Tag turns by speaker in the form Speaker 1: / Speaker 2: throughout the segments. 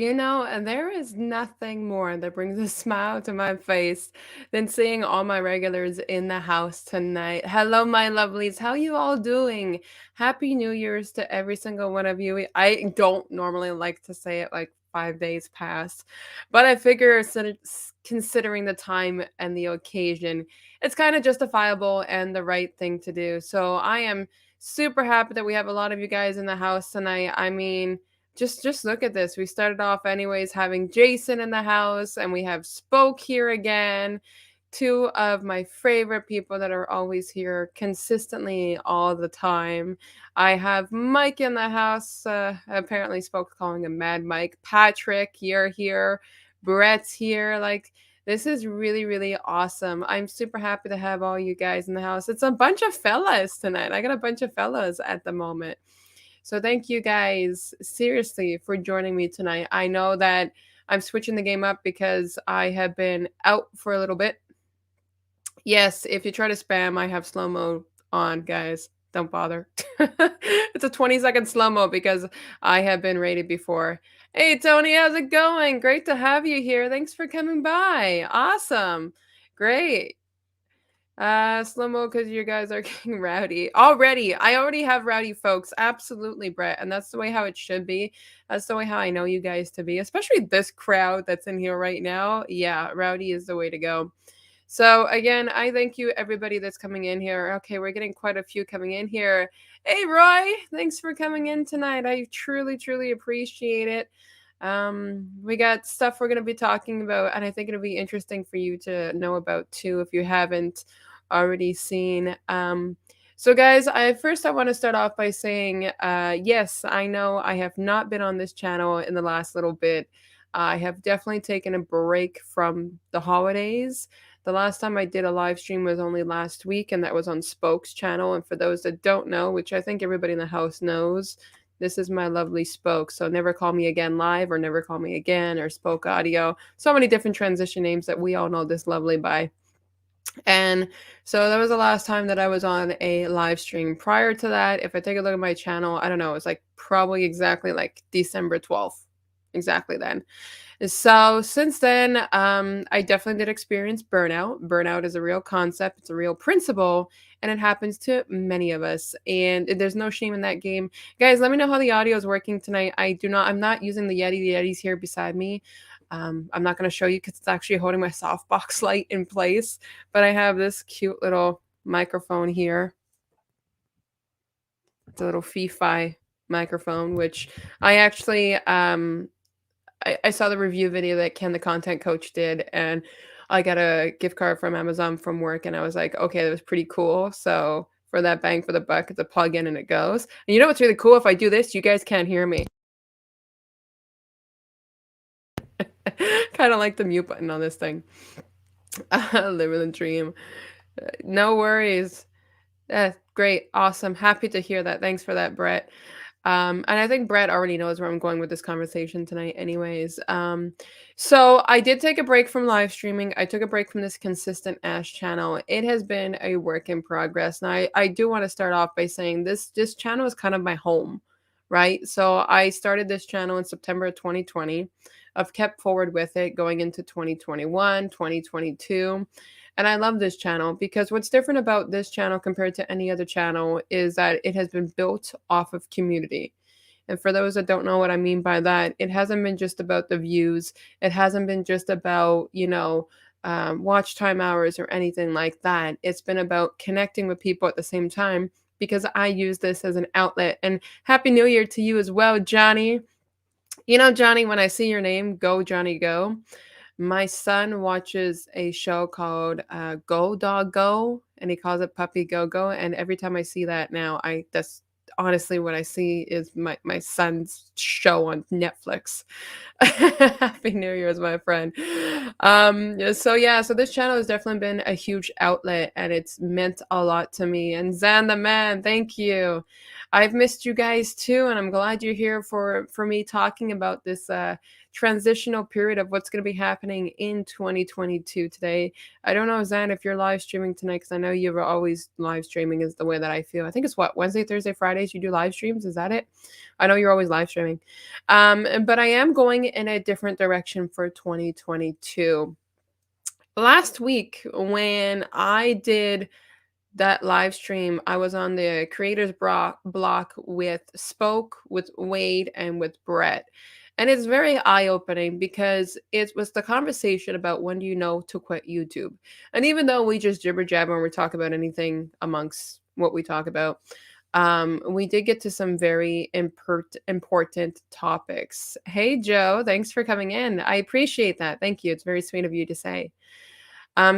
Speaker 1: And there is nothing more that brings a smile to my face than seeing all my regulars in the house tonight. Hello, my lovelies. How you all doing? Happy New Year's to every single one of you. I don't normally like to say it like 5 days past, but I figure considering the time and the occasion, it's kind of justifiable and the right thing to do. So I am super happy that we have a lot of you guys in the house tonight. I mean, just look at this. We started off anyways having Jason in the house, and we have Spoke here again. Two of my favorite people that are always here consistently all the time. I have Mike in the house. Apparently Spoke calling him Mad Mike. Patrick, you're here. Brett's here. Like, this is really, really awesome. I'm super happy to have all you guys in the house. It's a bunch of fellas tonight. I got a bunch of fellas at the moment. So thank you guys seriously for joining me tonight. I know that I'm switching the game up because I have been out for a little bit. Yes, if you try to spam, I have slow mo on, guys. Don't bother. It's a 20-second slow mo because I have been rated before. Hey, Tony, how's it going? Great to have you here. Thanks for coming by. Awesome. Great. Slow mo because you guys are getting rowdy already. I already have rowdy folks. Absolutely, Brett. And that's the way how it should be. That's the way how I know you guys to be, especially this crowd that's in here right now. Yeah, rowdy is the way to go. So again, I thank you everybody that's coming in here. Okay, we're getting quite a few coming in here. Hey Roy, thanks for coming in tonight. I truly, truly appreciate it. We got stuff we're gonna be talking about, and I think it'll be interesting for you to know about too if you haven't already seen. So guys, I want to start off by saying, yes, I know I have not been on this channel in the last little bit. I have definitely taken a break from the holidays. The last time I did a live stream was only last week, and that was on Spoke's channel. And for those that don't know, which I think everybody in the house knows, this is my lovely Spoke. So Never Call Me Again Live or Never Call Me Again or Spoke Audio. So many different transition names that we all know this lovely by. And so that was the last time that I was on a live stream. Prior to that, if I take a look at my channel, I don't know, it's like probably exactly like December 12th. Exactly then. So since then, I definitely did experience burnout. Burnout is a real concept, it's a real principle, and it happens to many of us. And there's no shame in that game. Guys, let me know how the audio is working tonight. I'm not using the Yeti. The Yeti's here beside me. I'm not going to show you because it's actually holding my softbox light in place, but I have this cute little microphone here. It's a little Fi microphone, which I actually I saw the review video that Ken the content coach did, and I got a gift card from Amazon from work, and I was like, okay, that was pretty cool. So for that bang for the buck, it's a plug in and it goes. And you know what's really cool? If I do this, you guys can't hear me. Kind of like the mute button on this thing. Living the dream. No worries. Great. Awesome. Happy to hear that. Thanks for that, Brett. And I think Brett already knows where I'm going with this conversation tonight, anyways. So I did take a break from live streaming. I took a break from this consistent Ash channel. It has been a work in progress. And I do want to start off by saying this channel is kind of my home, right? So I started this channel in September of 2020. I've kept forward with it going into 2021, 2022. And I love this channel because what's different about this channel compared to any other channel is that it has been built off of community. And for those that don't know what I mean by that, it hasn't been just about the views. It hasn't been just about, watch time hours or anything like that. It's been about connecting with people at the same time because I use this as an outlet. And Happy New Year to you as well, Johnny. You know, Johnny, when I see your name, go, Johnny, go. My son watches a show called Go Dog Go, and he calls it Puppy Go Go. And every time I see that now, that's honestly what I see is my son's show on Netflix. Happy New Year's, my friend. So this channel has definitely been a huge outlet, and it's meant a lot to me. And Zan the man, thank you. I've missed you guys too, and I'm glad you're here for me talking about this transitional period of what's going to be happening in 2022 today. I don't know, Zan, if you're live streaming tonight, because I know you're always live streaming, is the way that I feel. I think it's what, Wednesday, Thursday, Fridays, you do live streams? Is that it? I know you're always live streaming. But I am going in a different direction for 2022. Last week, when I did that live stream, I was on the creators block with Spoke, with Wade, and with Brett. And it's very eye opening because it was the conversation about when do you know to quit YouTube. And even though we just jibber jabber and we talk about anything amongst what we talk about, we did get to some very important topics. Hey, Joe, thanks for coming in. I appreciate that. Thank you. It's very sweet of you to say.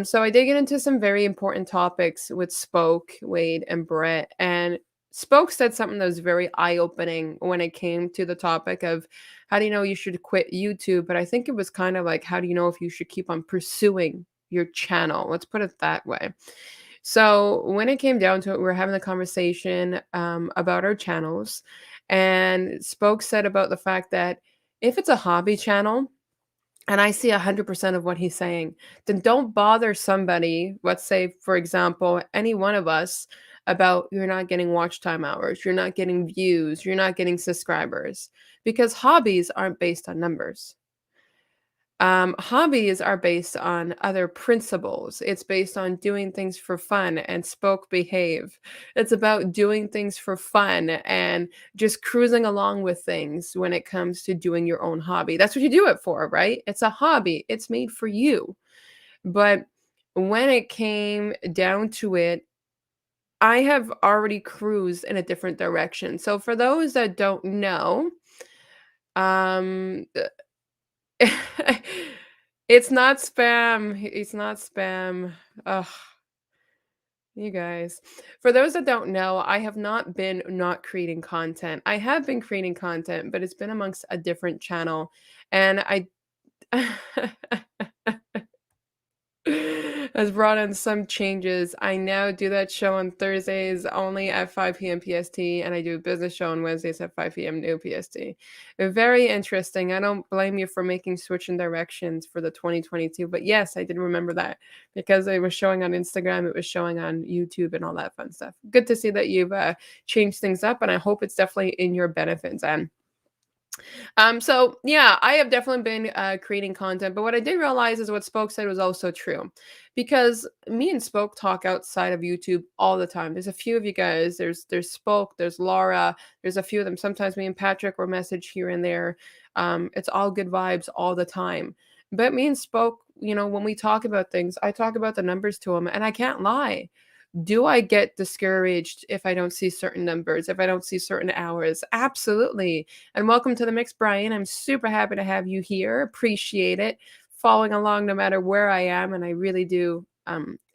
Speaker 1: So I did get into some very important topics with Spoke, Wade, and Brett. And Spoke said something that was very eye-opening when it came to the topic of how do you know you should quit YouTube? But I think it was kind of like, how do you know if you should keep on pursuing your channel? Let's put it that way. So when it came down to it, we were having a conversation about our channels, and Spoke said about the fact that if it's a hobby channel, and I see 100% of what he's saying, then don't bother somebody, let's say, for example, any one of us, about you're not getting watch time hours, you're not getting views, you're not getting subscribers, because hobbies aren't based on numbers. Hobbies are based on other principles. It's based on doing things for fun and Spoke behave. It's about doing things for fun and just cruising along with things when it comes to doing your own hobby. That's what you do it for, right? It's a hobby. It's made for you. But when it came down to it, I have already cruised in a different direction. So for those that don't know, um it's not spam. It's not spam. Ugh, you guys. For those that don't know, I have not been not creating content. I have been creating content, but it's been amongst a different channel. And I has brought in some changes. I now do that show on Thursdays only at 5 p.m. PST, and I do a business show on Wednesdays at 5 p.m. New PST. Very interesting. I don't blame you for making switch in directions for the 2022, but yes, I did remember that because it was showing on Instagram, it was showing on YouTube, and all that fun stuff. Good to see that you've changed things up, and I hope it's definitely in your benefit, Zen. So yeah, I have definitely been creating content, but what I did realize is what Spoke said was also true, because me and Spoke talk outside of YouTube all the time. There's a few of you guys. There's Spoke, there's Laura, there's a few of them. Sometimes me and Patrick will message here and there. It's all good vibes all the time. But me and Spoke, when we talk about things, I talk about the numbers to him, and I can't lie. Do I get discouraged if I don't see certain numbers, if I don't see certain hours? Absolutely. And welcome to the mix, Brian. I'm super happy to have you here. Appreciate it. Following along no matter where I am. And I really do.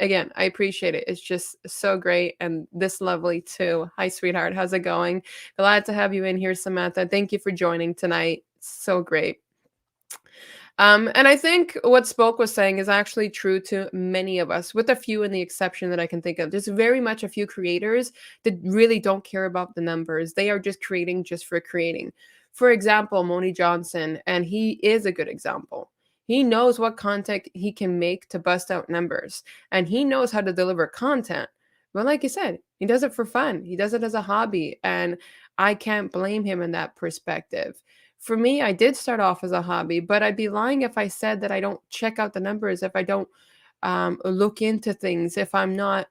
Speaker 1: Again, I appreciate it. It's just so great. And this lovely too. Hi, sweetheart. How's it going? Glad to have you in here, Samantha. Thank you for joining tonight. So great. And I think what Spoke was saying is actually true to many of us, with a few in the exception that I can think of. There's very much a few creators that really don't care about the numbers. They are just creating just for creating. For example, Moni Johnson, and he is a good example. He knows what content he can make to bust out numbers, and he knows how to deliver content. But like you said, he does it for fun. He does it as a hobby, and I can't blame him in that perspective. For me, I did start off as a hobby, but I'd be lying if I said that I don't check out the numbers, if I don't look into things, if I'm not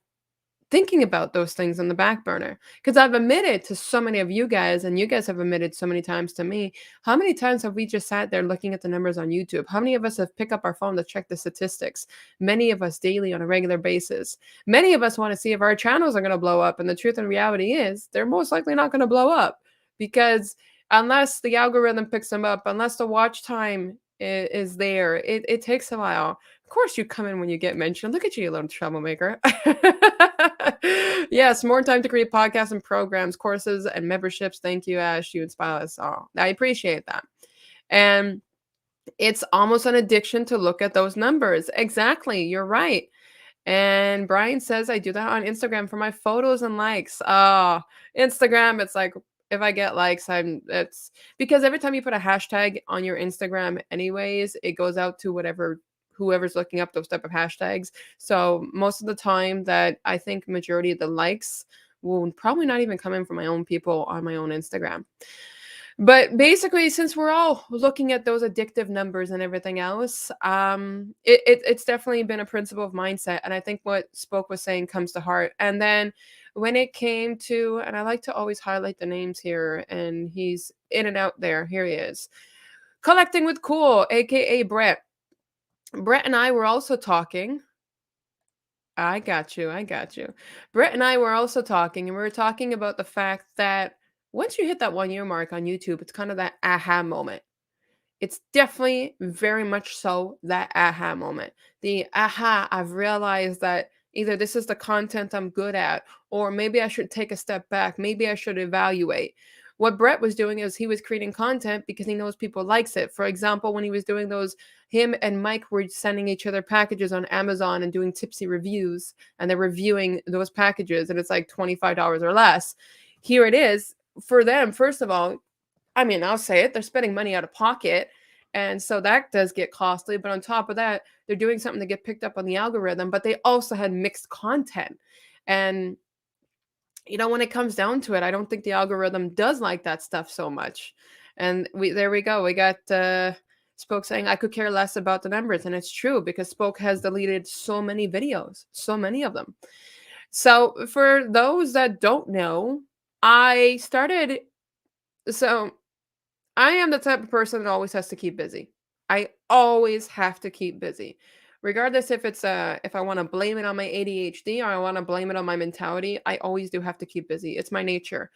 Speaker 1: thinking about those things on the back burner. Because I've admitted to so many of you guys, and you guys have admitted so many times to me, how many times have we just sat there looking at the numbers on YouTube? How many of us have picked up our phone to check the statistics? Many of us daily on a regular basis. Many of us want to see if our channels are going to blow up. And the truth and reality is they're most likely not going to blow up, because unless the algorithm picks them up, unless the watch time is there, it takes a while. Of course, you come in when you get mentioned. Look at you, little troublemaker. Yes, more time to create podcasts and programs, courses, and memberships. Thank you, Ash. You inspire us all. I appreciate that. And it's almost an addiction to look at those numbers. Exactly. You're right. And Brian says I do that on Instagram for my photos and likes. Oh, Instagram, it's like if I get likes, I'm it's because every time you put a hashtag on your Instagram anyways, it goes out to whoever's looking up those type of hashtags. So most of the time that I think majority of the likes will probably not even come in from my own people on my own Instagram. But basically, since we're all looking at those addictive numbers and everything else, it's definitely been a principle of mindset. And I think what Spoke was saying comes to heart. And then when it came to, and I like to always highlight the names here, and he's in and out there. Here he is. Collecting with Cool, aka Brett. Brett and I were also talking. I got you. I got you. Brett and I were also talking, and we were talking about the fact that once you hit that 1 year mark on YouTube, it's kind of that aha moment. It's definitely very much so that aha moment. The aha, I've realized that either this is the content I'm good at, or maybe I should take a step back. Maybe I should evaluate. What Brett was doing is he was creating content because he knows people likes it. For example, when he was doing those, him and Mike were sending each other packages on Amazon and doing tipsy reviews, and they're reviewing those packages, and it's like $25 or less. Here it is for them. First of all, I mean, I'll say it, they're spending money out of pocket, and so that does get costly, but on top of that, they're doing something to get picked up on the algorithm, but they also had mixed content. And, when it comes down to it, I don't think the algorithm does like that stuff so much. And there we go. We got Spoke saying I could care less about the numbers, and it's true because Spoke has deleted so many videos, so many of them. So for those that don't know, I started so I am the type of person that always has to keep busy. I always have to keep busy. Regardless if I want to blame it on my ADHD or I want to blame it on my mentality, I always do have to keep busy. It's my nature.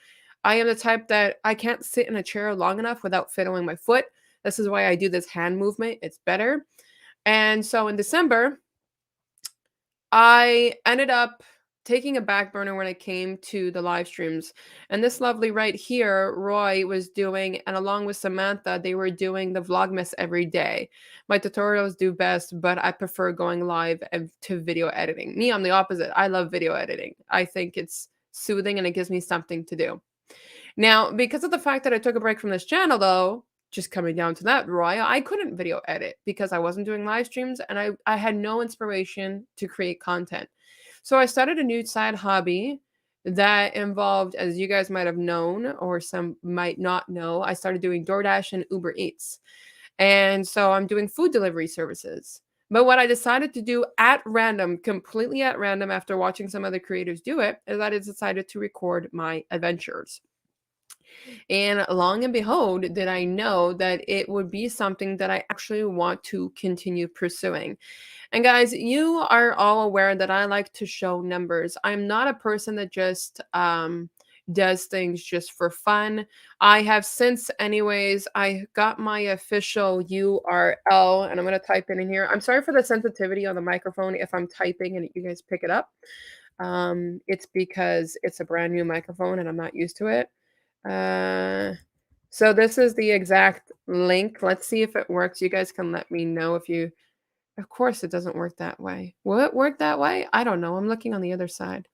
Speaker 1: I am the type that I can't sit in a chair long enough without fiddling my foot. This is why I do this hand movement. It's better. And so in December, I ended up taking a back burner when it came to the live streams. And this lovely right here, Roy was doing, and along with Samantha, they were doing the Vlogmas every day. My tutorials do best, but I prefer going live and to video editing. Me, I'm the opposite. I love video editing. I think it's soothing and it gives me something to do. Now, because of the fact that I took a break from this channel, though, just coming down to that, Roy, I couldn't video edit because I wasn't doing live streams and I had no inspiration to create content. So I started a new side hobby that involved, as you guys might have known, or some might not know, I started doing DoorDash and Uber Eats. And so I'm doing food delivery services. But what I decided to do at random, completely at random, after watching some other creators do it, is that I decided to record my adventures. And long and behold, did I know that it would be something that I actually want to continue pursuing. And guys, you are all aware that I like to show numbers. I'm not a person that just does things just for fun. I have since, anyways, I got my official URL and I'm going to type it in here. I'm sorry for the sensitivity on the microphone if I'm typing and you guys pick it up. It's because it's a brand new microphone and I'm not used to it. So this is the exact link. Let's see if it works. You guys can let me know if you, of course it doesn't work that way. Will it work that way? I don't know. I'm looking on the other side.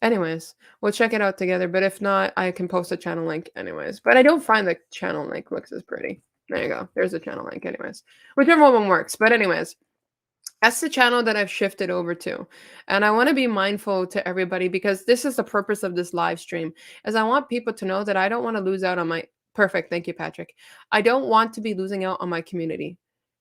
Speaker 1: Anyways, we'll check it out together. But if not, I can post a channel link anyways. But I don't find the channel link looks as pretty. There you go. There's the channel link anyways. Whichever one works. But anyways, that's the channel that I've shifted over to. And I want to be mindful to everybody because this is the purpose of this live stream. As I want people to know that I don't want to lose out on my perfect. Thank you, Patrick. I don't want to be losing out on my community.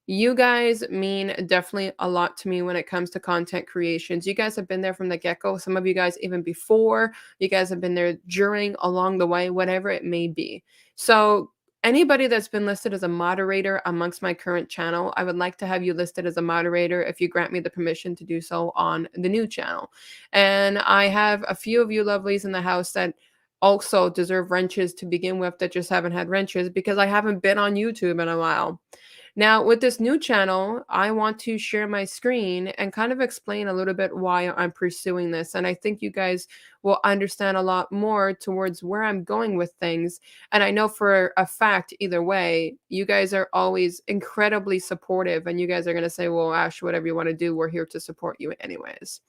Speaker 1: You guys mean definitely a lot to me when it comes to content creations. You guys have been there from the get-go. Some of you guys even before. You guys have been there during, along the way, whatever it may be. So anybody that's been listed as a moderator amongst my current channel, I would like to have you listed as a moderator if you grant me the permission to do so on the new channel. And I have a few of you lovelies in the house that also deserve wrenches to begin with that just haven't had wrenches because I haven't been on YouTube in a while. Now, with this new channel, I want to share my screen and kind of explain a little bit why I'm pursuing this. And I think you guys will understand a lot more towards where I'm going with things. And I know for a fact, either way, you guys are always incredibly supportive. And you guys are going to say, well, Ash, whatever you want to do, we're here to support you anyways.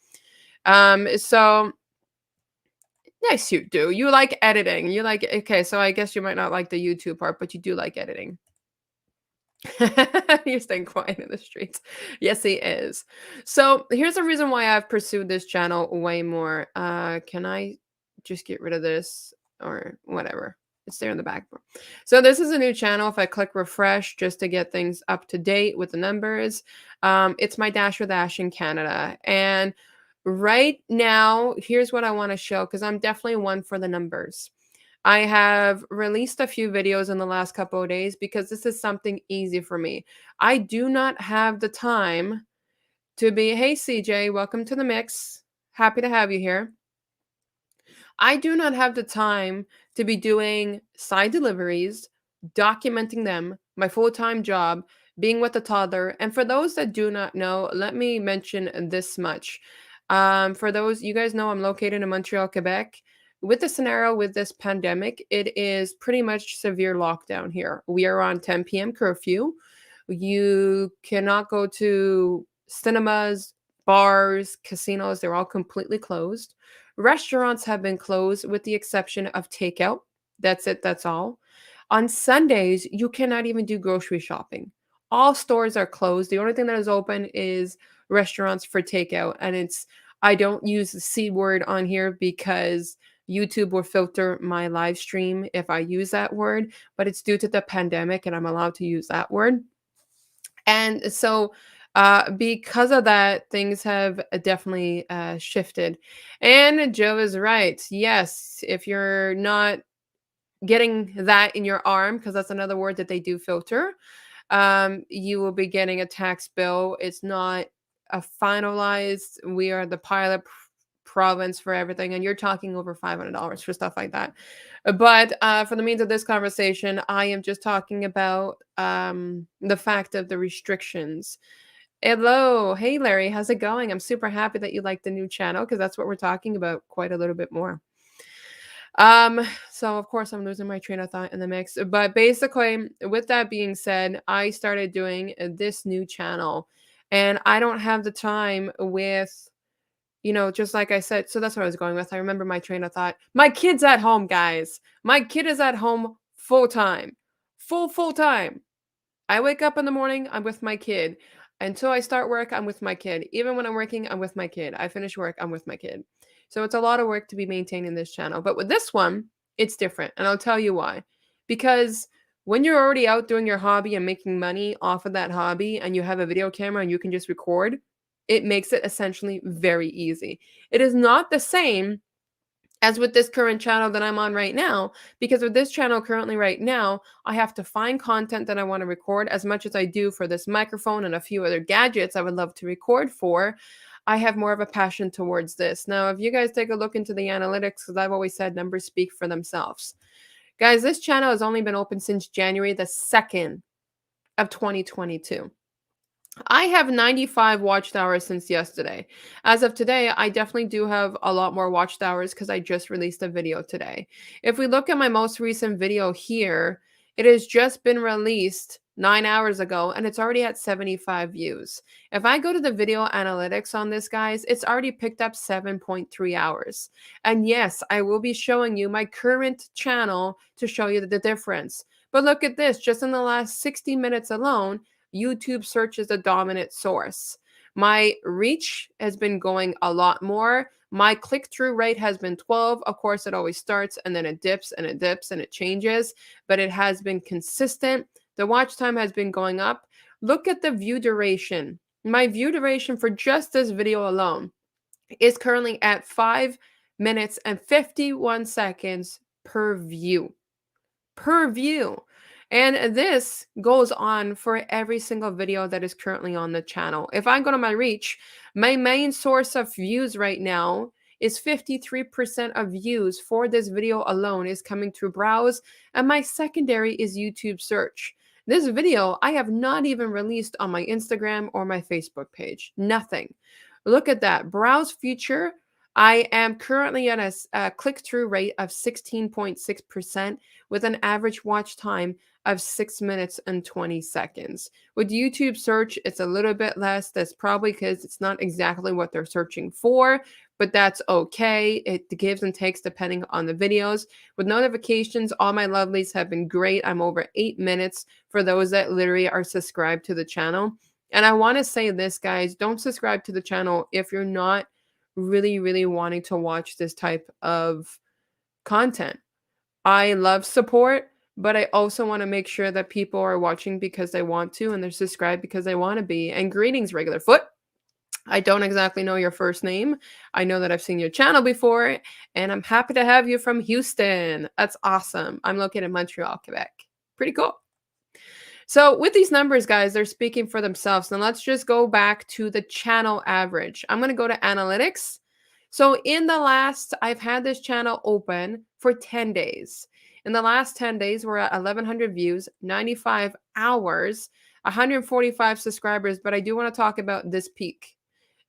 Speaker 1: So Yes, you do. You like editing. You like okay, so I guess you might not like the YouTube part, but you do like editing. You're staying quiet in the streets. Yes, he is. So here's the reason why I've pursued this channel way more. Can I just get rid of this or whatever? It's there in the back. So this is a new channel. If I click refresh just to get things up to date with the numbers, it's my Dash with Ash in Canada. And right now, here's what I want to show because I'm definitely one for the numbers. I have released a few videos in the last couple of days because this is something easy for me. I do not have the time to be, hey, CJ, welcome to the mix. Happy to have you here. I do not have the time to be doing side deliveries, documenting them, my full time job, being with a toddler. And for those that do not know, let me mention this much. For those, you guys know I'm located in Montreal, Quebec. With the scenario with this pandemic, it is pretty much severe lockdown here. We are on 10 p.m. curfew. You cannot go to cinemas, bars, casinos, they're all completely closed. Restaurants have been closed with the exception of takeout. That's it, that's all. On Sundays, you cannot even do grocery shopping. All stores are closed. The only thing that is open is restaurants for takeout. And I don't use the C word on here because YouTube will filter my live stream if I use that word, but it's due to the pandemic and I'm allowed to use that word. And so, because of that, things have definitely shifted. And Joe is right. Yes, if you're not getting that in your arm, because that's another word that they do filter, you will be getting a tax bill. It's not a finalized. We are the pilot province for everything, and you're talking over $500 for stuff like that. But for the means of this conversation, I am just talking about the fact of the restrictions. Hello, hey Larry, how's it going? I'm super happy that you like the new channel because that's what we're talking about quite a little bit more. So of course I'm losing my train of thought in the mix. But basically, with that being said, I started doing this new channel and I don't have the time with, just like I said. So that's what I was going with. I remember my train of thought. My kid's at home, guys. My kid is at home full time. Full time. I wake up in the morning, I'm with my kid. Until I start work, I'm with my kid. Even when I'm working, I'm with my kid. I finish work, I'm with my kid. So it's a lot of work to be maintaining this channel. But with this one, it's different. And I'll tell you why. Because when you're already out doing your hobby and making money off of that hobby and you have a video camera and you can just record, it makes it essentially very easy. It is not the same as with this current channel that I'm on right now, because with this channel currently right now, I have to find content that I want to record as much as I do for this microphone and a few other gadgets I would love to record for. I have more of a passion towards this. Now, if you guys take a look into the analytics, because I've always said numbers speak for themselves. Guys, this channel has only been open since January the 2nd of 2022. I have 95 watched hours since yesterday. As of today, I definitely do have a lot more watched hours because I just released a video today. If we look at my most recent video here, it has just been released 9 hours ago and it's already at 75 views. If I go to the video analytics on this, guys, it's already picked up 7.3 hours. And yes, I will be showing you my current channel to show you the difference. But look at this, just in the last 60 minutes alone, YouTube search is the dominant source. My reach has been going a lot more. My click through rate has been 12. Of course, it always starts and then it dips and it dips and it changes, but it has been consistent. The watch time has been going up. Look at the view duration. My view duration for just this video alone is currently at 5 minutes and 51 seconds per view. Per view. And this goes on for every single video that is currently on the channel. If I go to my reach, my main source of views right now is 53% of views for this video alone is coming through browse, and my secondary is YouTube search. This video I have not even released on my Instagram or my Facebook page. Nothing. Look at that. Browse feature. I am currently at a click-through rate of 16.6% with an average watch time of 6 minutes and 20 seconds. With YouTube search, it's a little bit less. That's probably because it's not exactly what they're searching for, but that's okay. It gives and takes depending on the videos. With notifications, all my lovelies have been great. I'm over 8 minutes for those that literally are subscribed to the channel. And I want to say this, guys, don't subscribe to the channel if you're not really, really wanting to watch this type of content. I love support, but I also want to make sure that people are watching because they want to and they're subscribed because they want to be. And greetings, regular foot. I don't exactly know your first name. I know that I've seen your channel before, and I'm happy to have you from Houston. That's awesome. I'm located in Montreal, Quebec. Pretty cool. So with these numbers, guys, they're speaking for themselves. Now let's just go back to the channel average. I'm going to go to analytics. So in the last, I've had this channel open for 10 days. In the last 10 days, we're at 1,100 views, 95 hours, 145 subscribers. But I do want to talk about this peak.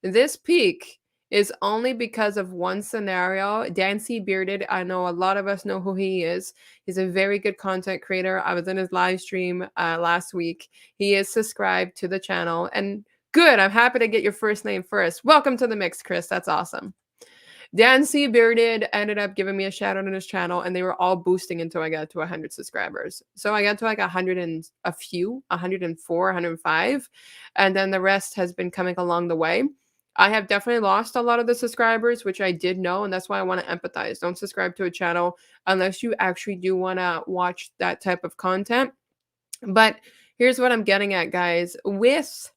Speaker 1: This peak is only because of one scenario. Dancy Bearded, I know a lot of us know who he is. He's a very good content creator. I was in his live stream last week. He is subscribed to the channel. And good, I'm happy to get your first name first. Welcome to the mix, Chris. That's awesome. Dancy Bearded ended up giving me a shout out on his channel, and they were all boosting until I got to 100 subscribers. So I got to like 100 and a few, 104, 105, and then the rest has been coming along the way. I have definitely lost a lot of the subscribers, which I did know, and that's why I want to empathize. Don't subscribe to a channel unless you actually do want to watch that type of content. But here's what I'm getting at, guys. With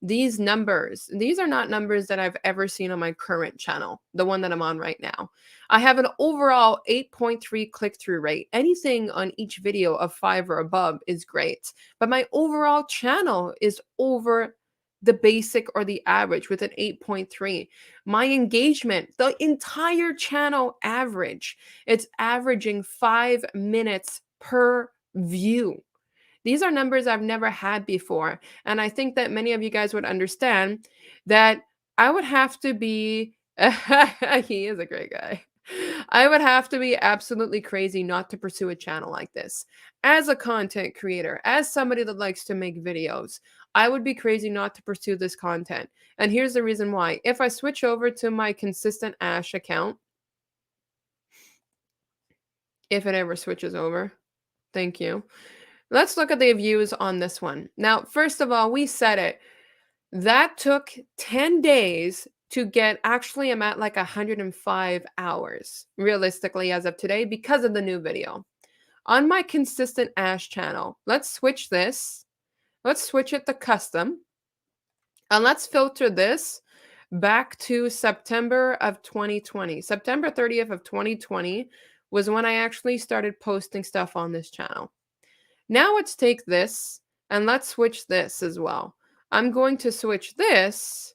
Speaker 1: these numbers, these are not numbers that I've ever seen on my current channel, the one that I'm on right now. I have an overall 8.3 click-through rate. Anything on each video of 5 or above is great. But my overall channel is over the basic or the average with an 8.3. My engagement, the entire channel average, it's averaging 5 minutes per view. These are numbers I've never had before. And I think that many of you guys would understand that I would have to be, he is a great guy. I would have to be absolutely crazy not to pursue a channel like this. As a content creator, as somebody that likes to make videos, I would be crazy not to pursue this content. And here's the reason why. If I switch over to my consistent Ash account, if it ever switches over, thank you. Let's look at the views on this one. Now, first of all, we said it. That took 10 days to get, actually, I'm at like 105 hours, realistically, as of today, because of the new video. On my consistent Ash channel, let's switch this. Let's switch it to custom. And let's filter this back to September of 2020. September 30th of 2020 was when I actually started posting stuff on this channel. Now let's take this and let's switch this as well. I'm going to switch this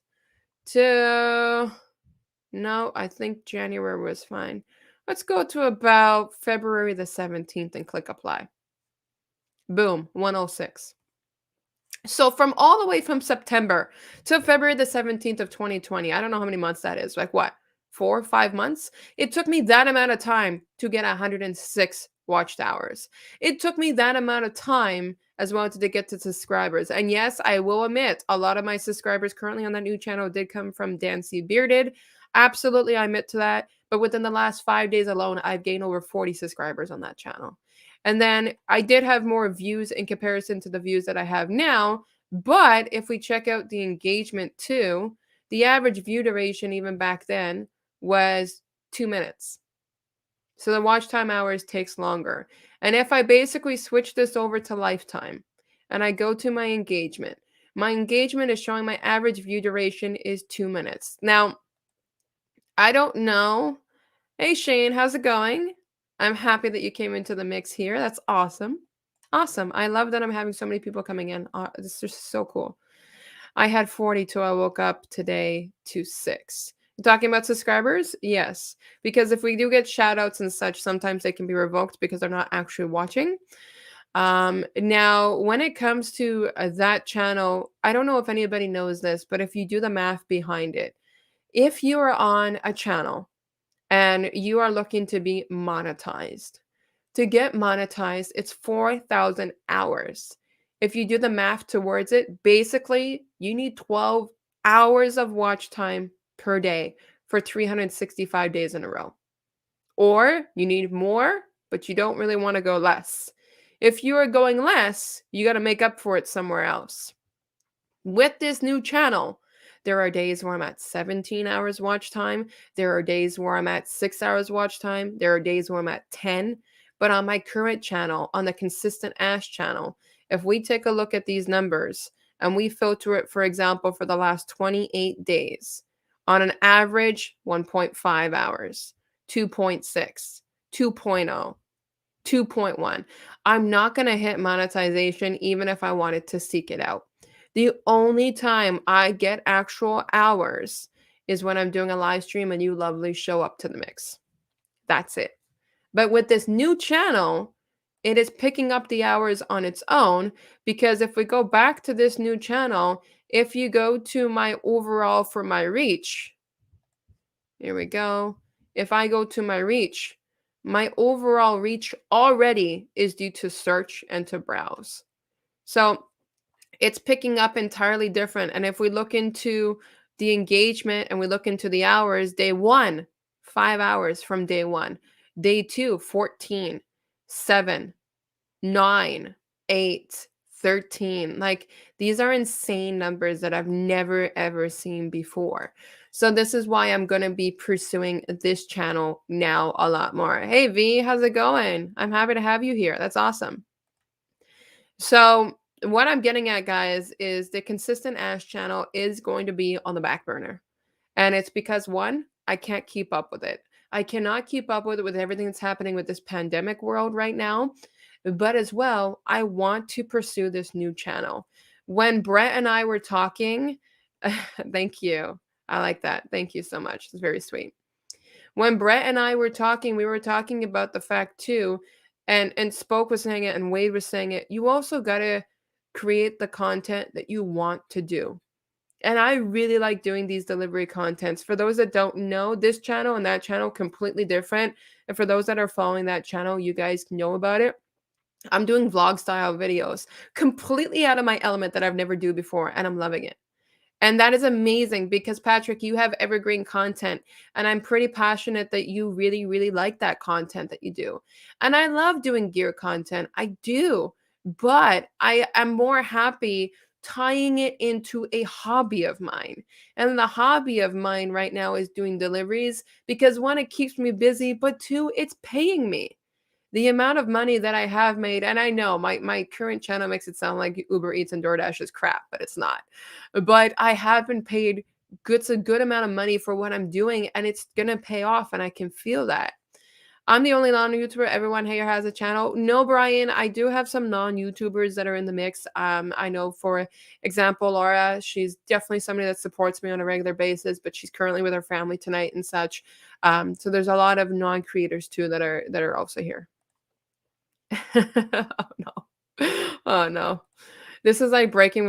Speaker 1: to, no, I think January was fine. Let's go to about February the 17th and click apply. Boom, 106. So from all the way from September to February the 17th of 2020, I don't know how many months that is. Like what? 4 or 5 months? It took me that amount of time to get 106 watched hours. It took me that amount of time as well to get to subscribers. And yes, I will admit, a lot of my subscribers currently on that new channel did come from Dancy Bearded. Absolutely, I admit to that. But within the last 5 days alone, I've gained over 40 subscribers on that channel. And then I did have more views in comparison to the views that I have now. But if we check out the engagement too, the average view duration even back then was 2 minutes. So the watch time hours takes longer. And if I basically switch this over to lifetime and I go to my engagement is showing my average view duration is 2 minutes. Now, I don't know. Hey, Shane, how's it going? I'm happy that you came into the mix here. That's awesome. Awesome. I love that I'm having so many people coming in. This is so cool. I had 40 till I woke up today to 6. Talking about subscribers? Yes. Because if we do get shout outs and such, sometimes they can be revoked because they're not actually watching. Now, when it comes to that channel, I don't know if anybody knows this, but if you do the math behind it, if you are on a channel and you are looking to be monetized, to get monetized, it's 4,000 hours. If you do the math towards it, basically, you need 12 hours of watch time per day for 365 days in a row. Or you need more, but you don't really want to go less. If you are going less, you got to make up for it somewhere else. With this new channel, there are days where I'm at 17 hours watch time. There are days where I'm at 6 hours watch time. There are days where I'm at 10. But on my current channel, on the Consistent Ash channel, if we take a look at these numbers and we filter it, for example, for the last 28 days, on an average 1.5 hours, 2.6, 2.0, 2.1. I'm not going to hit monetization even if I wanted to seek it out. The only time I get actual hours is when I'm doing a live stream and you lovely show up to the mix. That's it. But with this new channel, it is picking up the hours on its own, because if we go back to this new channel, if you go to my overall for my reach, here we go. If I go to my overall reach already is due to search and to browse. So it's picking up entirely different. And if we look into the engagement and we look into the hours, day one, 5 hours from day one. Day two, 14, 7, 9, 8, 13. Like, these are insane numbers that I've never ever seen before. So this is why I'm going to be pursuing this channel now a lot more. Hey V, how's it going? I'm happy to have you here. That's awesome. So what I'm getting at, guys, is the Consistent Ash channel is going to be on the back burner. And it's because, one, I can't keep up with it. I cannot keep up with it with everything that's happening with this pandemic world right now. But as well, I want to pursue this new channel. When Brett and I were talking, thank you. I like that. Thank you so much. It's very sweet. When Brett and I were talking, we were talking about the fact too, and Spoke was saying it and Wade was saying it. You also got to create the content that you want to do. And I really like doing these delivery contents. For those that don't know, this channel and that channel completely different. And for those that are following that channel, you guys know about it. I'm doing vlog style videos, completely out of my element that I've never do before, and I'm loving it. And that is amazing because, Patrick, you have evergreen content, and I'm pretty passionate that you really, really like that content that you do. And I love doing gear content. I do. But I am more happy tying it into a hobby of mine. And the hobby of mine right now is doing deliveries because, one, it keeps me busy, but two, it's paying me. The amount of money that I have made, and I know my current channel makes it sound like Uber Eats and DoorDash is crap, but it's not. But I have been paid a good amount of money for what I'm doing, and it's gonna pay off, and I can feel that. I'm the only non-YouTuber. Everyone here has a channel. No, Brian, I do have some non-YouTubers that are in the mix. I know, for example, Laura, she's definitely somebody that supports me on a regular basis, but she's currently with her family tonight and such. So there's a lot of non-creators too that are also here. Oh no. Oh no. This is like breaking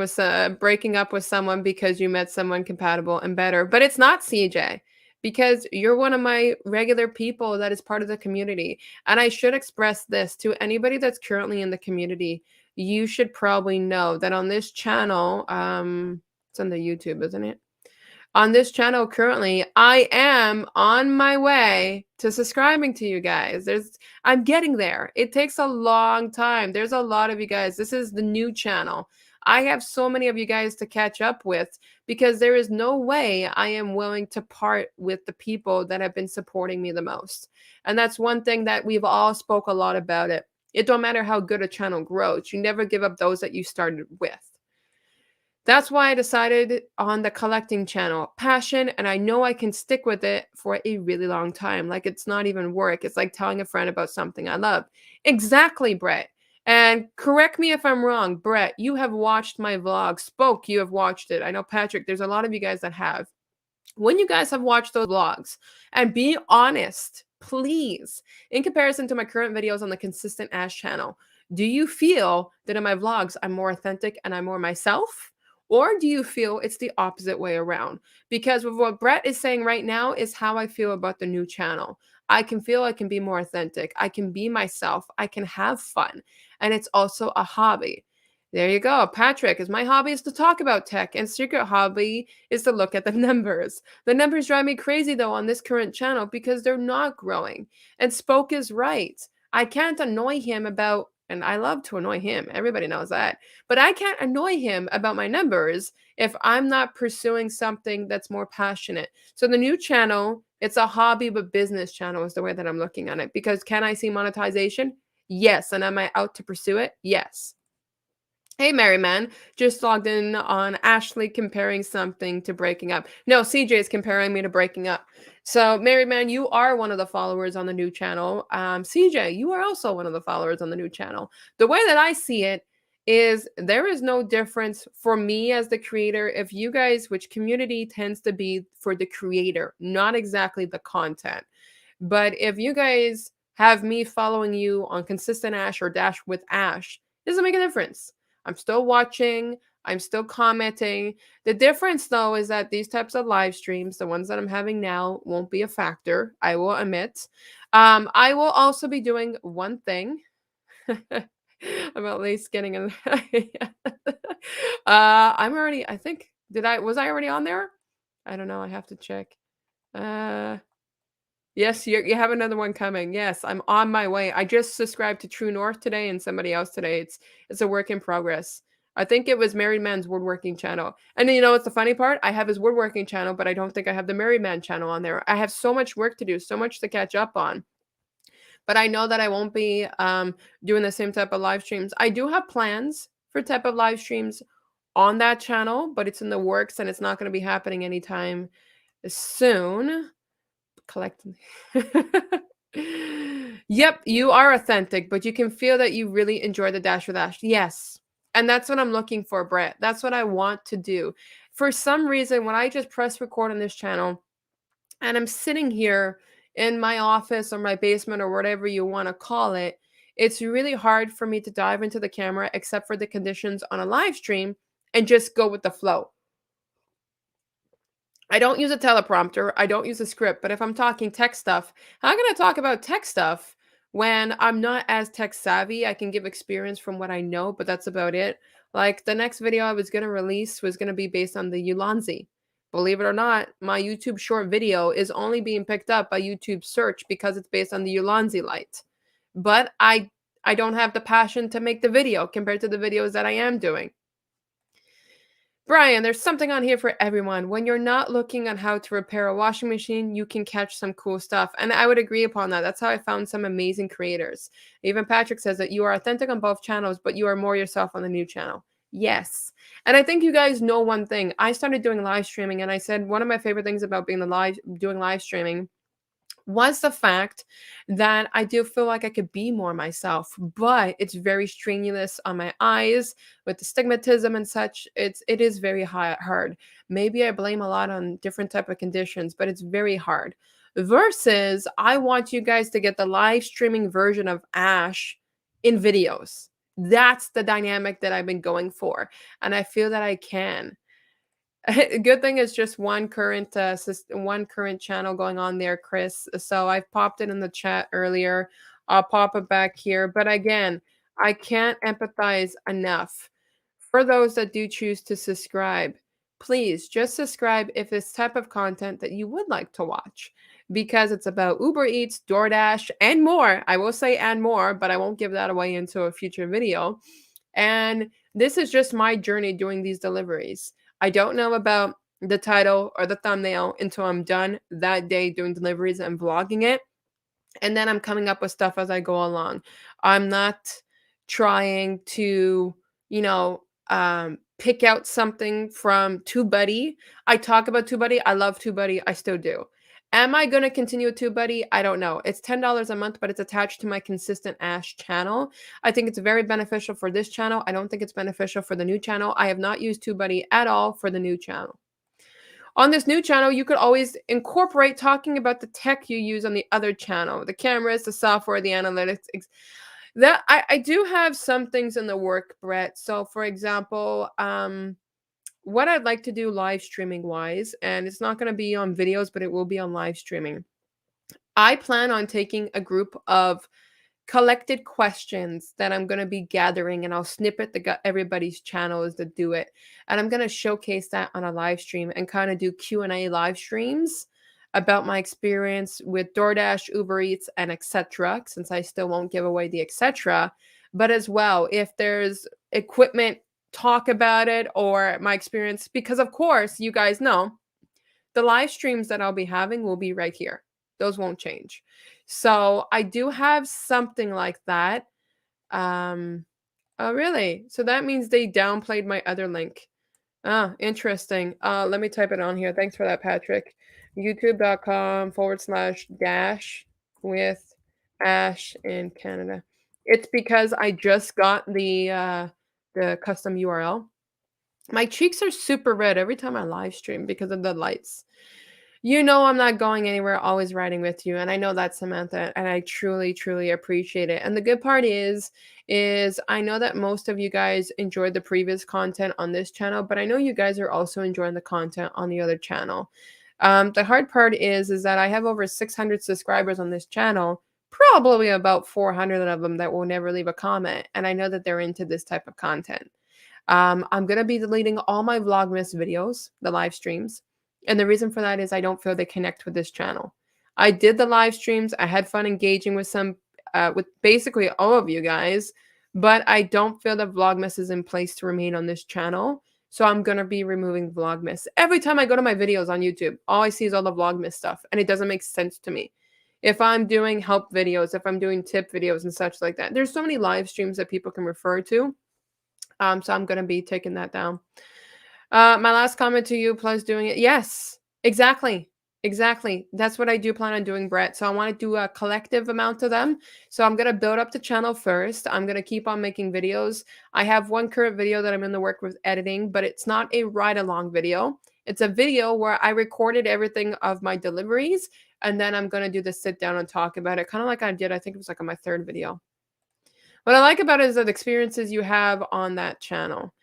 Speaker 1: up with someone because you met someone compatible and better. But it's not, CJ, because you're one of my regular people that is part of the community. And I should express this to anybody that's currently in the community. You should probably know that on this channel, it's on the YouTube, isn't it? On this channel currently, I am on my way to subscribing to you guys. I'm getting there. It takes a long time. There's a lot of you guys. This is the new channel. I have so many of you guys to catch up with because there is no way I am willing to part with the people that have been supporting me the most. And that's one thing that we've all spoke a lot about it. It don't matter how good a channel grows. You never give up those that you started with. That's why I decided on the collecting channel. Passion, and I know I can stick with it for a really long time. Like, it's not even work. It's like telling a friend about something I love. Exactly, Brett. And correct me if I'm wrong, Brett, you have watched my vlog. Spoke, you have watched it. I know, Patrick, there's a lot of you guys that have. When you guys have watched those vlogs, and be honest, please, in comparison to my current videos on the Consistent Ash channel, do you feel that in my vlogs I'm more authentic and I'm more myself? Or do you feel it's the opposite way around? Because with what Brett is saying right now is how I feel about the new channel. I can feel I can be more authentic. I can be myself. I can have fun. And it's also a hobby. There you go. Patrick is my hobby is to talk about tech, and secret hobby is to look at the numbers. The numbers drive me crazy though on this current channel because they're not growing. And Spoke is right. I can't annoy him about, and I love to annoy him. Everybody knows that. But I can't annoy him about my numbers if I'm not pursuing something that's more passionate. So the new channel, it's a hobby but business channel is the way that I'm looking at it. Because can I see monetization? Yes. And am I out to pursue it? Yes. Hey, Merryman. Just logged in on Ashley comparing something to breaking up. No, CJ is comparing me to breaking up. So, Merryman, you are one of the followers on the new channel. CJ, you are also one of the followers on the new channel. The way that I see it is there is no difference for me as the creator if you guys, which community tends to be for the creator, not exactly the content. But if you guys have me following you on Consistent Ash or Dash with Ash, it doesn't make a difference. I'm still watching. I'm still commenting. The difference, though, is that these types of live streams, the ones that I'm having now, won't be a factor. I will admit. I will also be doing one thing. I'm at least getting a. I'm already. I think. Did I? Was I already on there? I don't know. I have to check. Uh, Yes, you have another one coming. Yes, I'm on my way. I just subscribed to True North today and somebody else today. It's a work in progress. I think it was Married Man's woodworking channel. And then, you know what's the funny part? I have his woodworking channel, but I don't think I have the Married Man channel on there. I have so much work to do, so much to catch up on. But I know that I won't be doing the same type of live streams. I do have plans for type of live streams on that channel, but it's in the works and it's not going to be happening anytime soon. Collecting. Yep, you are authentic, but you can feel that you really enjoy the Dash with Ash. Yes. And that's what I'm looking for, Brett. That's what I want to do. For some reason, when I just press record on this channel and I'm sitting here in my office or my basement or whatever you want to call it, it's really hard for me to dive into the camera except for the conditions on a live stream and just go with the flow. I don't use a teleprompter. I don't use a script. But if I'm talking tech stuff, how can I talk about tech stuff when I'm not as tech savvy? I can give experience from what I know, but that's about it. Like the next video I was going to release was going to be based on the Ulanzi. Believe it or not, my YouTube short video is only being picked up by YouTube search because it's based on the Ulanzi light. But I don't have the passion to make the video compared to the videos that I am doing. Brian, there's something on here for everyone. When you're not looking on how to repair a washing machine, you can catch some cool stuff. And I would agree upon that. That's how I found some amazing creators. Even Patrick says that you are authentic on both channels, but you are more yourself on the new channel. Yes. And I think you guys know one thing. I started doing live streaming, and I said one of my favorite things about doing live streaming was the fact that I do feel like I could be more myself, but it's very strenuous on my eyes with the stigmatism and such. It is very hard. Maybe I blame a lot on different type of conditions, but it's very hard. Versus, I want you guys to get the live streaming version of Ash in videos. That's the dynamic that I've been going for, and I feel that I can. Good thing it's just one current channel going on there, Chris. So I've popped it in the chat earlier. I'll pop it back here. But again, I can't empathize enough. For those that do choose to subscribe, please just subscribe if it's type of content that you would like to watch. Because it's about Uber Eats, DoorDash, and more. I will say and more, but I won't give that away into a future video. And this is just my journey doing these deliveries. I don't know about the title or the thumbnail until I'm done that day doing deliveries and vlogging it. And then I'm coming up with stuff as I go along. I'm not trying to, you know, pick out something from TubeBuddy. I talk about TubeBuddy. I love TubeBuddy. I still do. Am I going to continue with TubeBuddy? I don't know. It's $10 a month, but it's attached to my Consistent Ash channel. I think it's very beneficial for this channel. I don't think it's beneficial for the new channel. I have not used TubeBuddy at all for the new channel. On this new channel, you could always incorporate talking about the tech you use on the other channel, the cameras, the software, the analytics. That I do have some things in the work, Brett. So, for example, what I'd like to do live streaming wise, and it's not going to be on videos, but it will be on live streaming. I plan on taking a group of collected questions that I'm gonna be gathering, and I'll snippet everybody's channels that do it, and I'm gonna showcase that on a live stream and kinda do Q&A live streams about my experience with DoorDash, Uber Eats, and etcetera, since I still won't give away the etcetera, but as well, if there's equipment, talk about it or my experience because, of course, you guys know the live streams that I'll be having will be right here. Those won't change. So I do have something like that. Um, oh, really? So that means they downplayed my other link. Ah, interesting. Let me type it on here. Thanks for that, Patrick. YouTube.com/dash with Ash in Canada. It's because I just got the custom URL. My cheeks are super red every time I live stream because of the lights. You know I'm not going anywhere, always riding with you, and I know that, Samantha, and I truly, truly appreciate it. And the good part is I know that most of you guys enjoyed the previous content on this channel, but I know you guys are also enjoying the content on the other channel. The hard part is that I have over 600 subscribers on this channel, probably about 400 of them that will never leave a comment, and I know that they're into this type of content. I'm gonna be deleting all my Vlogmas videos, the live streams. And the reason for that is I don't feel they connect with this channel. I did the live streams. I had fun engaging with basically all of you guys, but I don't feel that Vlogmas is in place to remain on this channel. So I'm gonna be removing Vlogmas. Every time I go to my videos on YouTube, all I see is all the Vlogmas stuff, and it doesn't make sense to me. If I'm doing help videos, if I'm doing tip videos and such like that, there's so many live streams that people can refer to. So I'm gonna be taking that down. My last comment to you, plus doing it. Yes, exactly. Exactly. That's what I do plan on doing, Brett. So I want to do a collective amount of them. So I'm going to build up the channel first. I'm going to keep on making videos. I have one current video that I'm in the work with editing, but it's not a ride along video. It's a video where I recorded everything of my deliveries, and then I'm going to do the sit down and talk about it, kind of like I did. I think it was like on my third video. What I like about it is the experiences you have on that channel.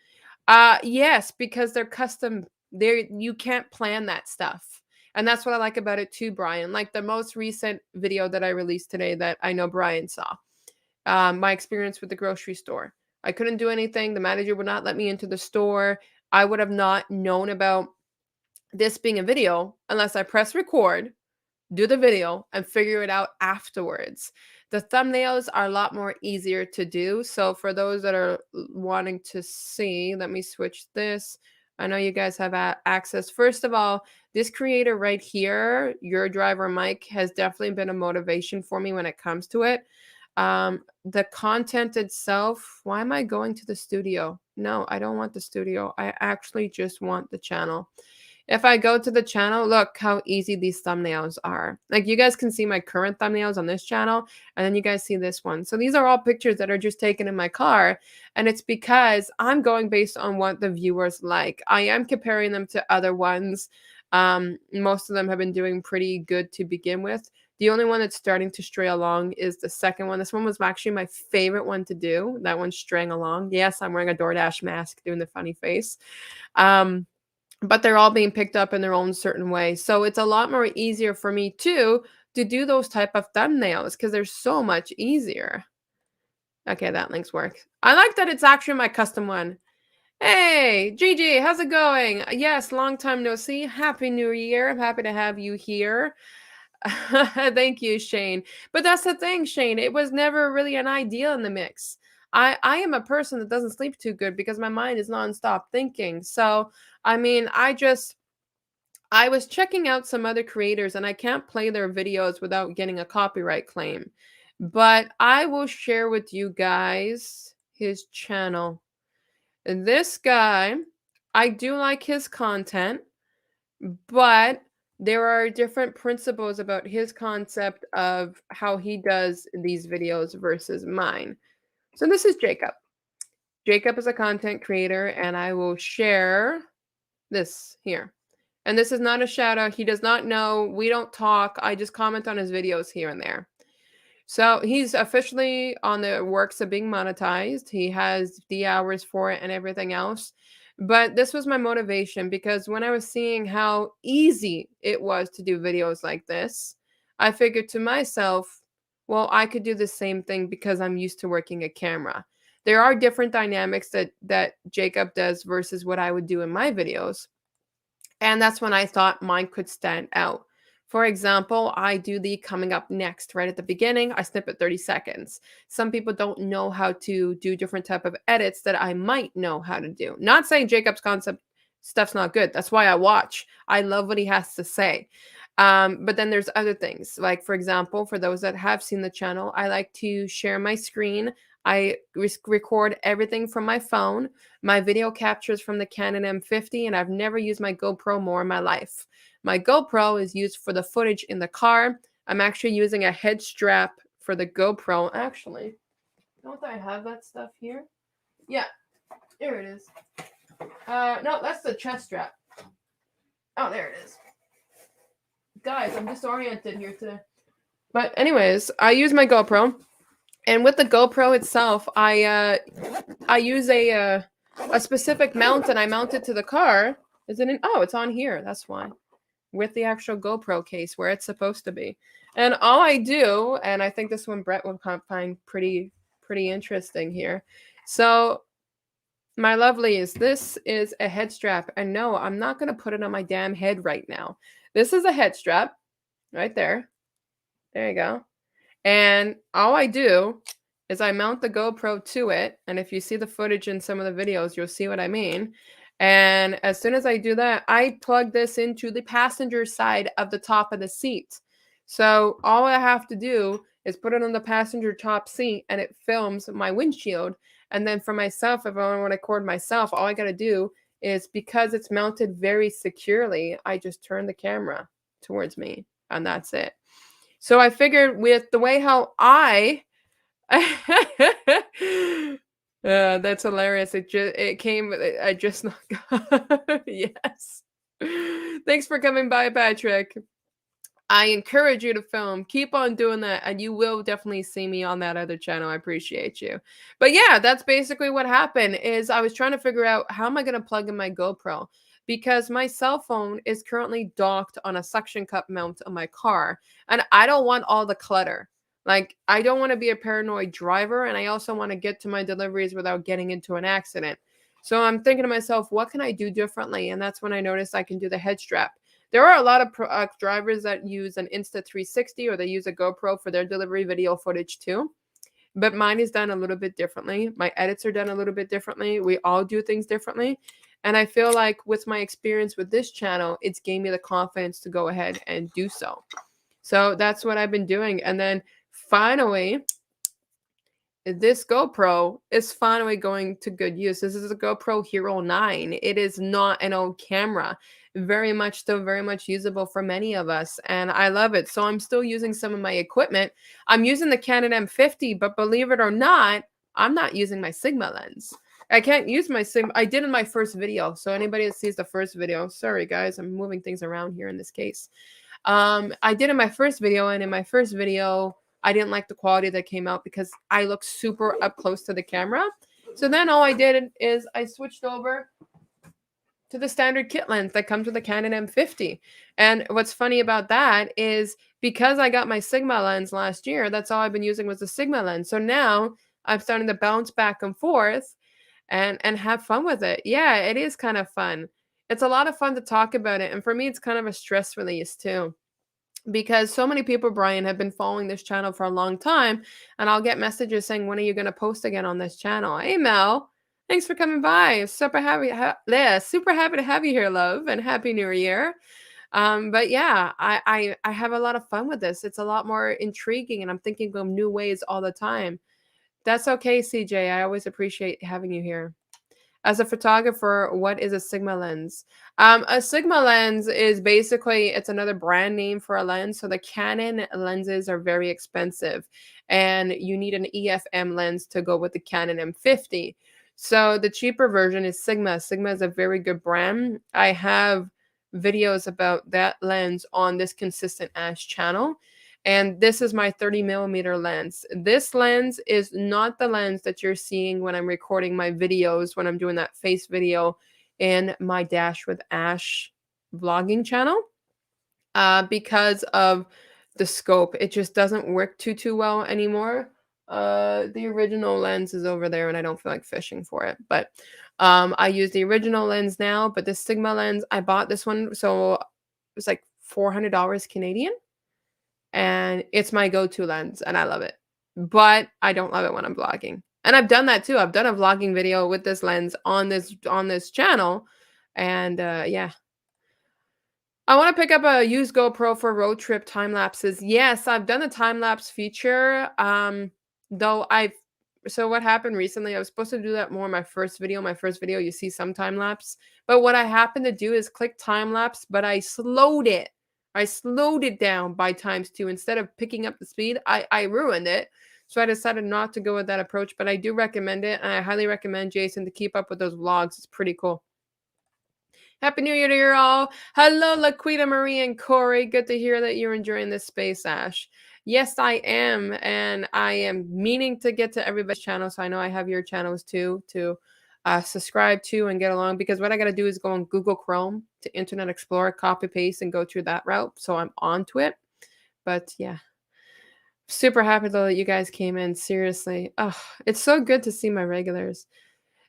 Speaker 1: Yes, because they're custom. You can't plan that stuff. And that's what I like about it too, Brian. Like the most recent video that I released today that I know Brian saw. My experience with the grocery store. I couldn't do anything. The manager would not let me into the store. I would have not known about this being a video unless I press record, do the video, and figure it out afterwards. The thumbnails are a lot more easier to do. So for those that are wanting to see, let me switch this. I know you guys have access. First of all, this creator right here, Your Driver Mike, has definitely been a motivation for me when it comes to it. The content itself, why am I going to the studio? No, I don't want the studio. I actually just want the channel. If I go to the channel, look how easy these thumbnails are. Like you guys can see my current thumbnails on this channel, and then you guys see this one. So these are all pictures that are just taken in my car, and it's because I'm going based on what the viewers like. I am comparing them to other ones. Most of them have been doing pretty good to begin with. The only one that's starting to stray along is the second one. This one was actually my favorite one to do. That one's straying along. Yes, I'm wearing a DoorDash mask doing the funny face. But they're all being picked up in their own certain way. So it's a lot more easier for me too to do those type of thumbnails because they're so much easier. Okay, that links work. I like that it's actually my custom one. Hey, Gigi, how's it going? Yes, long time no see. Happy New Year. I'm happy to have you here. Thank you, Shane. But that's the thing, Shane. It was never really an idea in the mix. I am a person that doesn't sleep too good because my mind is nonstop thinking. So, I mean, I was checking out some other creators and I can't play their videos without getting a copyright claim. But I will share with you guys his channel. And this guy, I do like his content, but there are different principles about his concept of how he does these videos versus mine. So this is Jacob. Jacob is a content creator, and I will share this here. And this is not a shout out. He does not know. We don't talk. I just comment on his videos here and there. So he's officially on the works of being monetized. He has the hours for it and everything else. But this was my motivation because when I was seeing how easy it was to do videos like this, I figured to myself, Well, I could do the same thing because I'm used to working a camera. There are different dynamics that Jacob does versus what I would do in my videos. And that's when I thought mine could stand out. For example, I do the coming up next right at the beginning. I snip at 30 seconds. Some people don't know how to do different type of edits that I might know how to do. Not saying Jacob's concept stuff's not good. That's why I watch. I love what he has to say. But then there's other things. Like for example, for those that have seen the channel, I like to share my screen. I record everything from my phone. My video captures from the Canon M50, and I've never used my GoPro more in my life. My GoPro is used for the footage in the car. I'm actually using a head strap for the GoPro. Actually, don't I have that stuff here? Yeah, here it is. No, that's the chest strap. Oh, there it is. Guys, I'm disoriented here today. But anyways, I use my GoPro, and with the GoPro itself, I use a specific mount, and I mount it to the car. Is it in? Oh, it's on here. That's why. With the actual GoPro case where it's supposed to be. And all I do, and I think this one Brett would find pretty interesting here. So my lovelies, this is a head strap. And no, I'm not going to put it on my damn head right now. This is a head strap right there. There you go. And all I do is I mount the GoPro to it. And if you see the footage in some of the videos, you'll see what I mean. And as soon as I do that, I plug this into the passenger side of the top of the seat. So all I have to do is put it on the passenger top seat and it films my windshield. And then for myself, if I want to record myself, all I got to do is, because it's mounted very securely, I just turn the camera towards me and that's it. So I figured with the way how I that's hilarious. It came I just yes. Thanks for coming by, Patrick. I encourage you to film. Keep on doing that, and you will definitely see me on that other channel. I appreciate you. But yeah, that's basically what happened. Is I was trying to figure out how am I going to plug in my GoPro, because my cell phone is currently docked on a suction cup mount on my car, and I don't want all the clutter. Like, I don't want to be a paranoid driver, and I also want to get to my deliveries without getting into an accident. So I'm thinking to myself, what can I do differently? And that's when I noticed I can do the head strap. There are a lot of drivers that use an Insta360 or they use a GoPro for their delivery video footage too. But mine is done a little bit differently. My edits are done a little bit differently. We all do things differently. And I feel like with my experience with this channel, it's gave me the confidence to go ahead and do so. So that's what I've been doing. And then finally, this GoPro is finally going to good use. This is a GoPro Hero 9. It is not an old camera. Very much still very much usable for many of us, and I love it. So I'm still using some of my equipment. I'm using the Canon M50, but believe it or not, I'm not using my Sigma lens. I can't use my Sigma. I did in my first video. So anybody that sees the first video, sorry guys, I'm moving things around here in this case. I did in my first video, and in my first video, I didn't like the quality that came out because I look super up close to the camera. So then all I did is I switched over to the standard kit lens that comes with the Canon M50. And what's funny about that is because I got my Sigma lens last year, that's all I've been using was the Sigma lens. So now I'm starting to bounce back and forth and have fun with it. Yeah, it is kind of fun. It's a lot of fun to talk about it. And for me, it's kind of a stress release too, because so many people, Brian, have been following this channel for a long time, and I'll get messages saying, when are you going to post again on this channel? Hey, Mel, thanks for coming by. Super happy, super happy to have you here, love, and happy new year. But yeah, I have a lot of fun with this. It's a lot more intriguing, and I'm thinking of new ways all the time. That's okay, CJ. I always appreciate having you here. As a photographer, what is a Sigma lens? A Sigma lens is basically, it's another brand name for a lens. So the Canon lenses are very expensive, and you need an EFM lens to go with the Canon M50. So the cheaper version is Sigma. Sigma is a very good brand. I have videos about that lens on this Consistent Ash channel. And this is my 30mm lens. This lens is not the lens that you're seeing when I'm recording my videos, when I'm doing that face video in my Dash with Ash vlogging channel, because of the scope. It just doesn't work too well anymore. The original lens is over there, and I don't feel like fishing for it. But I use the original lens now. But the Sigma lens, I bought this one, so it was like $400 Canadian, and it's my go-to lens, and I love it. But I don't love it when I'm vlogging. And I've done that too. I've done a vlogging video with this lens on this channel, and yeah, I wanna pick up a used GoPro for road trip time lapses. Yes, I've done a time lapse feature, though I've so what happened recently, I was supposed to do that more in my first video. My first video, you see some time lapse, but what I happened to do is click time lapse, but I slowed it. I slowed it down by times 2 instead of picking up the speed, I ruined it. So I decided not to go with that approach, but I do recommend it, and I highly recommend Jason to keep up with those vlogs. It's pretty cool. Happy New Year to you all. Hello, Laquita Marie and Corey. Good to hear that you're enjoying this space, Ash. Yes, I am. And I am meaning to get to everybody's channel. So I know I have your channels too to subscribe to and get along. Because what I got to do is go on Google Chrome to Internet Explorer, copy paste, and go through that route. So I'm onto it. But yeah, super happy though that you guys came in. Seriously. Oh, it's so good to see my regulars.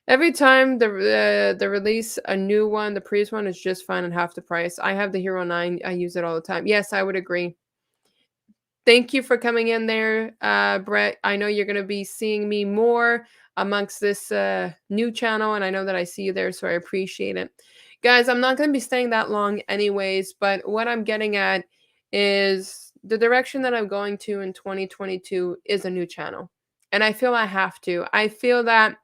Speaker 1: Every time the release a new one, the previous one is just fine and half the price. I have the Hero 9. I use it all the time. Yes, I would agree. Thank you for coming in there, Brett. I know you're going to be seeing me more amongst this new channel, and I know that I see you there, so I appreciate it. Guys, I'm not going to be staying that long anyways, but what I'm getting at is the direction that I'm going to in 2022 is a new channel. And I feel I have to. I feel that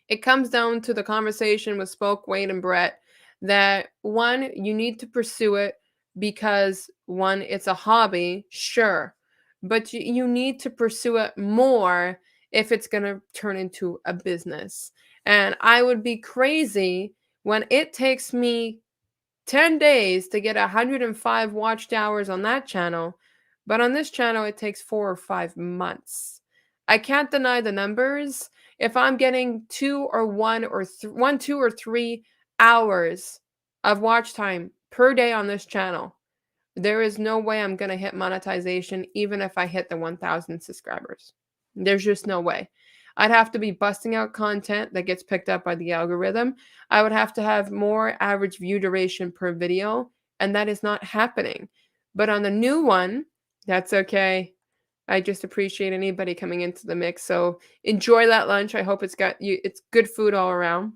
Speaker 1: it comes down to the conversation with Spoke, Wade, and Brett that one, you need to pursue it because one, it's a hobby, sure, but you need to pursue it more if it's going to turn into a business. And I would be crazy when it takes me 10 days to get 105 watched hours on that channel, but on this channel, it takes 4 or 5 months. I can't deny the numbers. If I'm getting 2 or 3 hours of watch time per day on this channel, there is no way I'm going to hit monetization, even if I hit the 1,000 subscribers. There's just no way. I'd have to be busting out content that gets picked up by the algorithm. I would have to have more average view duration per video, and that is not happening. But on the new one, that's okay. I just appreciate anybody coming into the mix. So enjoy that lunch. I hope it's good food all around.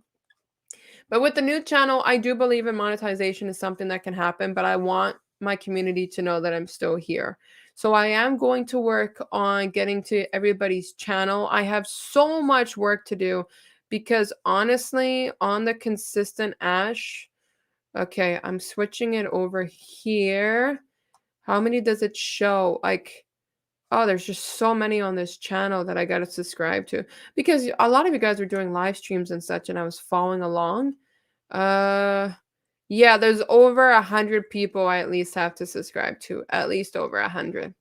Speaker 1: But with the new channel, I do believe in monetization is something that can happen, but I want my community to know that I'm still here. So I am going to work on getting to everybody's channel. I have so much work to do because honestly, on the consistent Ash, okay, I'm switching it over here. How many does it show? Like, oh, there's just so many on this channel that I got to subscribe to because a lot of you guys are doing live streams and such, and I was following along. Uh, yeah, there's over 100 people I at least have to subscribe to, at least over 100.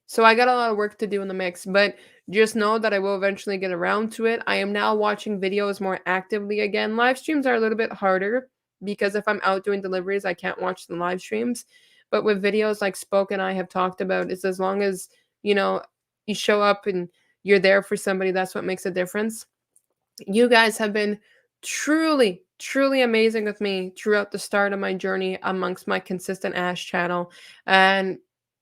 Speaker 1: So I got a lot of work to do in the mix, but just know that I will eventually get around to it. I am now watching videos more actively again. Live streams are a little bit harder because if I'm out doing deliveries, I can't watch the live streams. But with videos like Spoke and I have talked about, it's as long as, you know, you show up and you're there for somebody, that's what makes a difference. You guys have been truly amazing with me throughout the start of my journey amongst my consistent Ash channel. And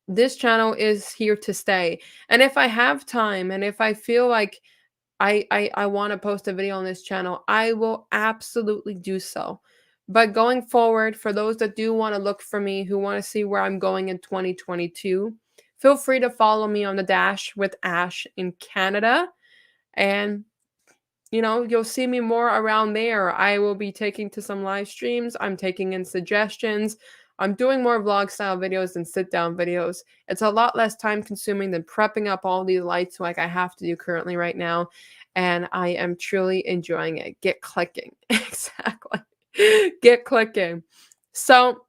Speaker 1: this channel is here to stay. And if I have time and if I feel like I want to post a video on this channel, I will absolutely do so. But going forward, for those that do want to look for me, who want to see where I'm going in 2022, feel free to follow me on the Dash with Ash in Canada. And you'll see me more around there. I will be taking to some live streams. I'm taking in suggestions. I'm doing more vlog style videos and sit down videos. It's a lot less time consuming than prepping up all these lights like I have to do currently right now. And I am truly enjoying it. Get clicking. Exactly. Get clicking. So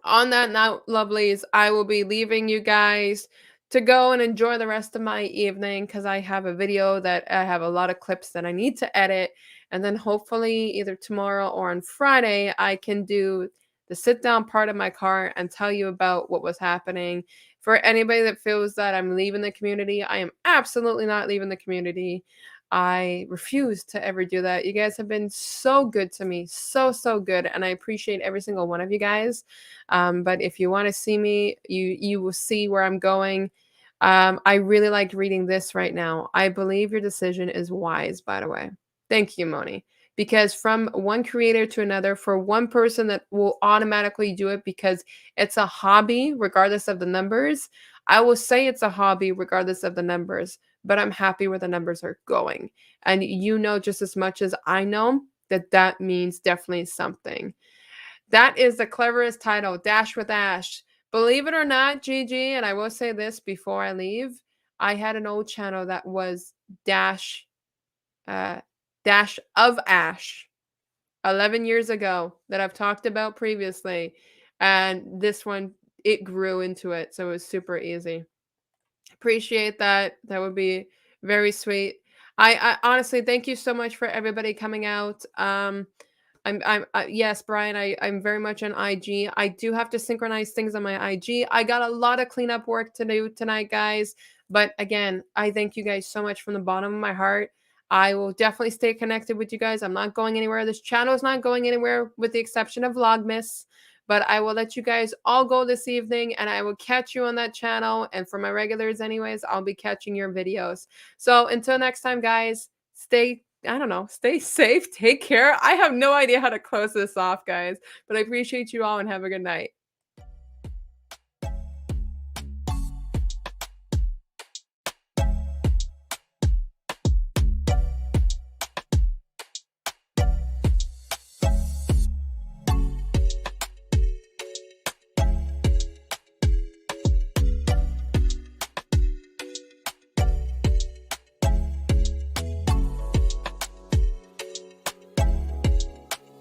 Speaker 1: on that note, lovelies, I will be leaving you guys to go and enjoy the rest of my evening because I have a video that I have a lot of clips that I need to edit. And then hopefully either tomorrow or on Friday, I can do the sit down part of my car and tell you about what was happening. For anybody that feels that I'm leaving the community, I am absolutely not leaving the community. I refuse to ever do that. You guys have been so good to me, so, so good, and I appreciate every single one of you guys. But if you want to see me, you will see where I'm going. I really liked reading this right now. I believe your decision is wise, by the way. Thank you, Moni. Because from one creator to another, for one person that will automatically do it because it's a hobby, regardless of the numbers, I will say it's a hobby, regardless of the numbers, but I'm happy where the numbers are going. And you know just as much as I know that that means definitely something. That is the cleverest title, Dash with Ash. Believe it or not, Gigi, and I will say this before I leave, I had an old channel that was Dash uh Dash of Ash 11 years ago that I've talked about previously. And this one, it grew into it. So it was super easy. Appreciate that. That would be very sweet. I honestly thank you so much for everybody coming out. Yes, Brian, I'm very much on IG. I do have to synchronize things on my IG. I got a lot of cleanup work to do tonight, guys. But again, I thank you guys so much from the bottom of my heart. I will definitely stay connected with you guys. I'm not going anywhere. This channel is not going anywhere with the exception of Vlogmas. But I will let you guys all go this evening and I will catch you on that channel. And for my regulars, anyways, I'll be catching your videos. So until next time, guys, I don't know, stay safe, take care. I have no idea how to close this off, guys, but I appreciate you all and have a good night.